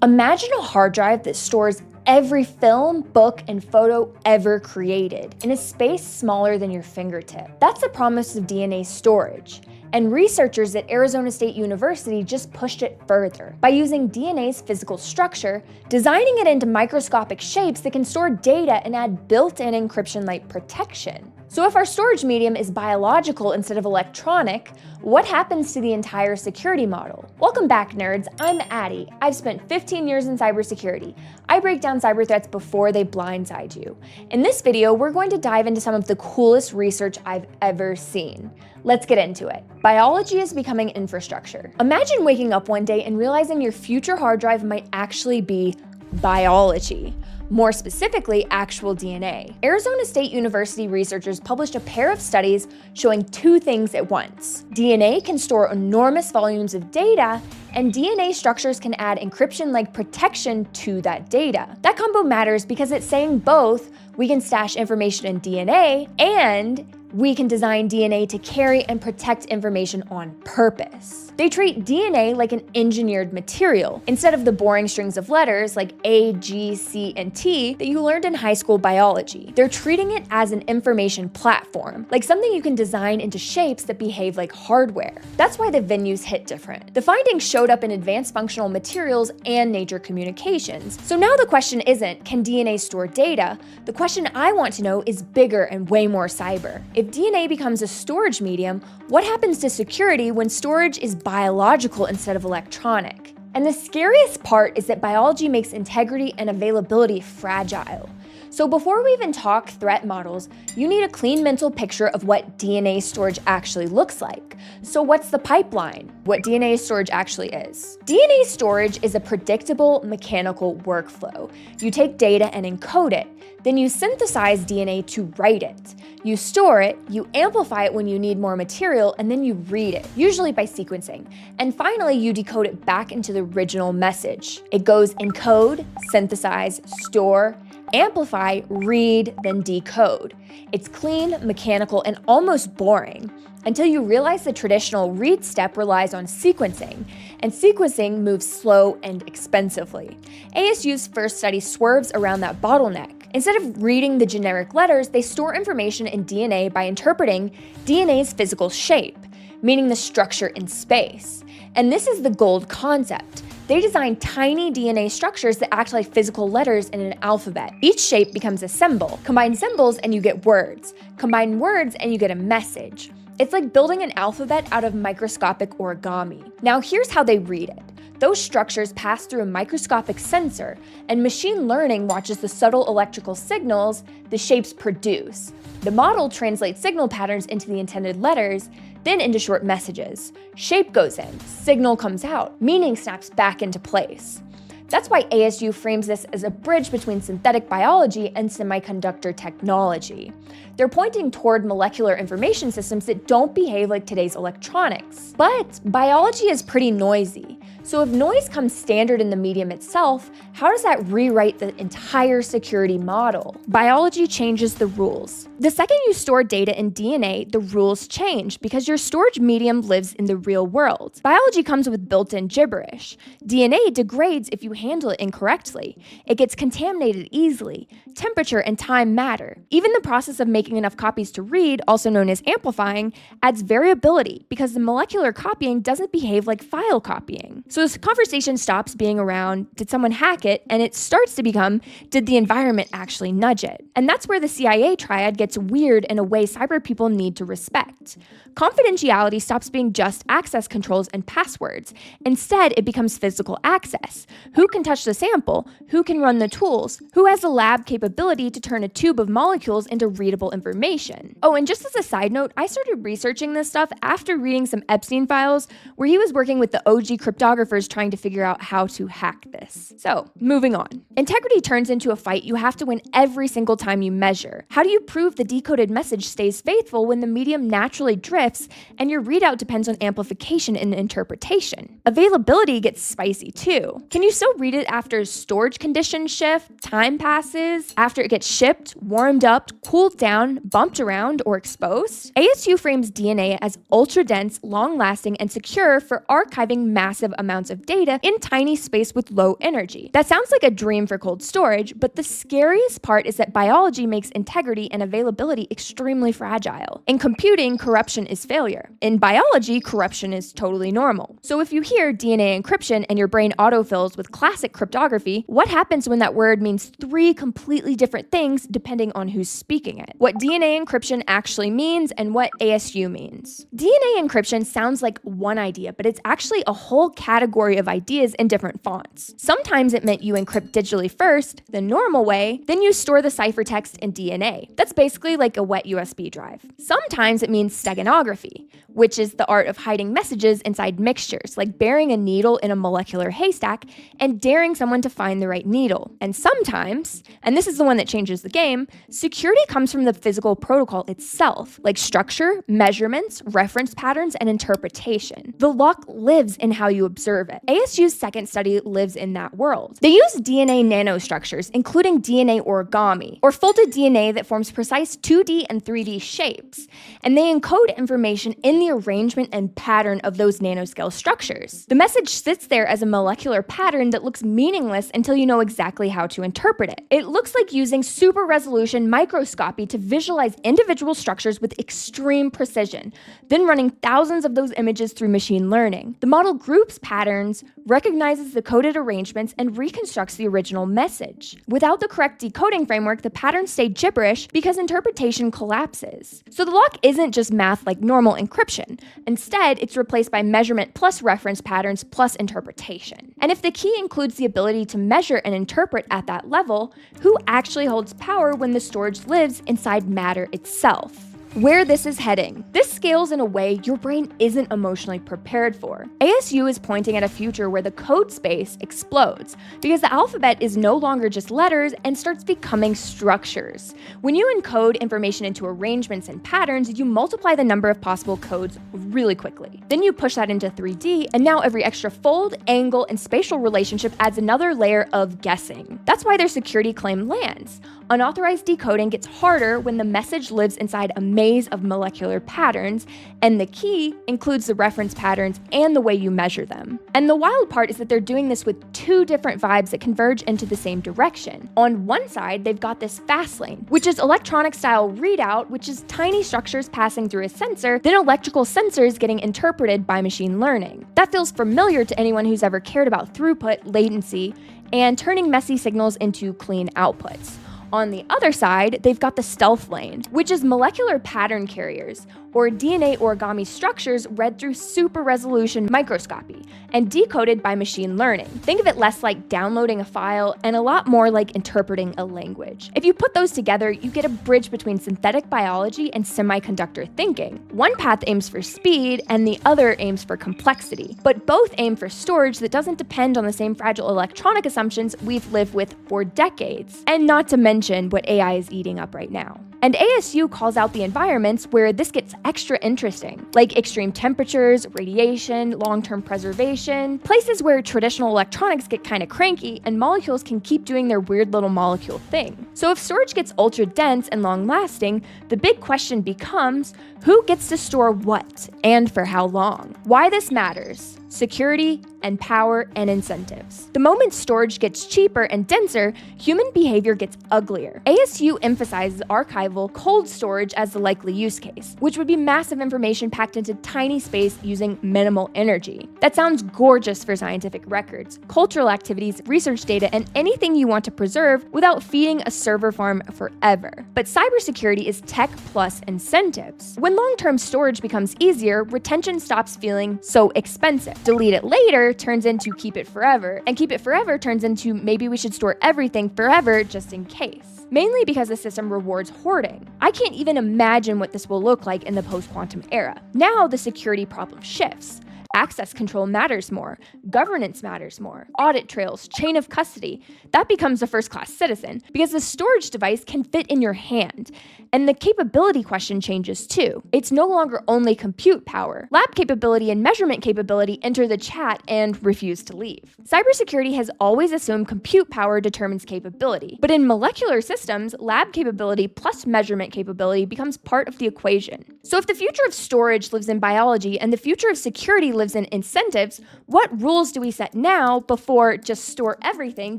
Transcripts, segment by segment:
Imagine a hard drive that stores every film, book, and photo ever created in a space smaller than your fingertip. That's the promise of DNA storage. And researchers at Arizona State University just pushed it further by using DNA's physical structure, designing it into microscopic shapes that can store data and add built-in encryption-like protection. So if our storage medium is biological instead of electronic, what happens to the entire security model? Welcome back, nerds. I'm Addie. I've spent 15 years in cybersecurity. I break down cyber threats before they blindside you. In this video, we're going to dive into some of the coolest research I've ever seen. Let's get into it. Biology is becoming infrastructure. Imagine waking up one day and realizing your future hard drive might actually be biology. More specifically, actual DNA. Arizona State University researchers published a pair of studies showing two things at once. DNA can store enormous volumes of data, and DNA structures can add encryption-like protection to that data. That combo matters because it's saying both we can stash information in DNA and we can design DNA to carry and protect information on purpose. They treat DNA like an engineered material, instead of the boring strings of letters like A, G, C, and T that you learned in high school biology. They're treating it as an information platform, like something you can design into shapes that behave like hardware. That's why the venues hit different. The findings showed up in advanced functional materials and Nature Communications. So now the question isn't, can DNA store data? The question I want to know is bigger and way more cyber. If DNA becomes a storage medium, what happens to security when storage is biological instead of electronic? And the scariest part is that biology makes integrity and availability fragile. So before we even talk threat models, you need a clean mental picture of what DNA storage actually looks like. So what's the pipeline? What DNA storage actually is? DNA storage is a predictable mechanical workflow. You take data and encode it, then you synthesize DNA to write it. You store it, you amplify it when you need more material, and then you read it, usually by sequencing. And finally, you decode it back into the original message. It goes encode, synthesize, store, amplify, read, then decode. It's clean, mechanical, and almost boring, until you realize the traditional read step relies on sequencing, and sequencing moves slow and expensively. ASU's first study swerves around that bottleneck. Instead of reading the generic letters, they store information in DNA by interpreting DNA's physical shape, meaning the structure in space. And this is the gold concept. They design tiny DNA structures that act like physical letters in an alphabet. Each shape becomes a symbol. Combine symbols and you get words. Combine words and you get a message. It's like building an alphabet out of microscopic origami. Now here's how they read it. Those structures pass through a microscopic sensor, and machine learning watches the subtle electrical signals the shapes produce. The model translates signal patterns into the intended letters, then into short messages. Shape goes in, signal comes out, meaning snaps back into place. That's why ASU frames this as a bridge between synthetic biology and semiconductor technology. They're pointing toward molecular information systems that don't behave like today's electronics. But biology is pretty noisy. So if noise comes standard in the medium itself, how does that rewrite the entire security model? Biology changes the rules. The second you store data in DNA, the rules change because your storage medium lives in the real world. Biology comes with built-in gibberish. DNA degrades if you handle it incorrectly. It gets contaminated easily. Temperature and time matter. Even the process of making enough copies to read, also known as amplifying, adds variability because the molecular copying doesn't behave like file copying. So this conversation stops being around, did someone hack it, and it starts to become, did the environment actually nudge it? And that's where the CIA triad gets weird in a way cyber people need to respect. Confidentiality stops being just access controls and passwords. Instead, it becomes physical access. Who can touch the sample? Who can run the tools? Who has the lab capability to turn a tube of molecules into readable information? Oh, and just as a side note, I started researching this stuff after reading some Epstein files where he was working with the OG cryptographers trying to figure out how to hack this. So, moving on. Integrity turns into a fight you have to win every single time you measure. How do you prove the decoded message stays faithful when the medium naturally drifts and your readout depends on amplification and interpretation? Availability gets spicy too. Can you still read it after storage conditions shift, time passes, after it gets shipped, warmed up, cooled down, bumped around, or exposed. ASU frames DNA as ultra-dense, long-lasting, and secure for archiving massive amounts of data in tiny space with low energy. That sounds like a dream for cold storage, but the scariest part is that biology makes integrity and availability extremely fragile. In computing, corruption is failure. In biology, corruption is totally normal. So if you hear DNA encryption and your brain autofills with classic cryptography, what happens when that word means three completely different things depending on who's speaking it? What DNA encryption actually means and what ASU means. DNA encryption sounds like one idea, but it's actually a whole category of ideas in different fonts. Sometimes it meant you encrypt digitally first, the normal way, then you store the ciphertext in DNA. That's basically like a wet USB drive. Sometimes it means steganography, which is the art of hiding messages inside mixtures, like burying a needle in a molecular haystack and daring someone to find the right needle. And sometimes, and this is the one that changes the game, security comes from the physical protocol itself, like structure, measurements, reference patterns, and interpretation. The lock lives in how you observe it. ASU's second study lives in that world. They use DNA nanostructures, including DNA origami, or folded DNA that forms precise 2D and 3D shapes, and they encode information in the arrangement and pattern of those nanoscale structures. The message sits there as a molecular pattern that looks meaningless until you know exactly how to interpret it. It looks like using super resolution microscopy to visualize individual structures with extreme precision, then running thousands of those images through machine learning. The model groups patterns, recognizes the coded arrangements, and reconstructs the original message. Without the correct decoding framework, the patterns stay gibberish because interpretation collapses. So the lock isn't just math like normal encryption. Instead, it's replaced by measurement plus reference patterns plus interpretation. And if the key includes the ability to measure and interpret at that level, who actually holds power when the storage lives inside matter itself? Where this is heading. This scales in a way your brain isn't emotionally prepared for. ASU is pointing at a future where the code space explodes because the alphabet is no longer just letters and starts becoming structures. When you encode information into arrangements and patterns, you multiply the number of possible codes really quickly. Then you push that into 3D, and now every extra fold, angle, and spatial relationship adds another layer of guessing. That's why their security claim lands. Unauthorized decoding gets harder when the message lives inside a maze of molecular patterns, and the key includes the reference patterns and the way you measure them. And the wild part is that they're doing this with two different vibes that converge into the same direction. On one side, they've got this fast lane, which is electronic-style readout, which is tiny structures passing through a sensor, then electrical sensors getting interpreted by machine learning. That feels familiar to anyone who's ever cared about throughput, latency, and turning messy signals into clean outputs. On the other side, they've got the stealth lane, which is molecular pattern carriers, or DNA origami structures read through super resolution microscopy and decoded by machine learning. Think of it less like downloading a file and a lot more like interpreting a language. If you put those together, you get a bridge between synthetic biology and semiconductor thinking. One path aims for speed and the other aims for complexity, but both aim for storage that doesn't depend on the same fragile electronic assumptions we've lived with for decades, and not to mention what AI is eating up right now. And ASU calls out the environments where this gets extra interesting, like extreme temperatures, radiation, long-term preservation, places where traditional electronics get kind of cranky and molecules can keep doing their weird little molecule thing. So if storage gets ultra-dense and long-lasting, the big question becomes, who gets to store what and for how long? Why this matters. Security, and power, and incentives. The moment storage gets cheaper and denser, human behavior gets uglier. ASU emphasizes archival cold storage as the likely use case, which would be massive information packed into tiny space using minimal energy. That sounds gorgeous for scientific records, cultural activities, research data, and anything you want to preserve without feeding a server farm forever. But cybersecurity is tech plus incentives. When long-term storage becomes easier, retention stops feeling so expensive. Delete it later turns into keep it forever, and keep it forever turns into maybe we should store everything forever just in case. Mainly because the system rewards hoarding. I can't even imagine what this will look like in the post-quantum era. Now the security problem shifts. Access control matters more. Governance matters more. Audit trails, chain of custody. That becomes a first-class citizen because the storage device can fit in your hand. And the capability question changes too. It's no longer only compute power. Lab capability and measurement capability enter the chat and refuse to leave. Cybersecurity has always assumed compute power determines capability. But in molecular systems, lab capability plus measurement capability becomes part of the equation. So if the future of storage lives in biology and the future of security lives in incentives, what rules do we set now before just store everything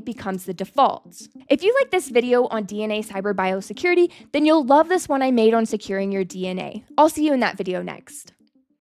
becomes the default? If you like this video on DNA cyberbiosecurity, then you'll love this one I made on securing your DNA. I'll see you in that video next.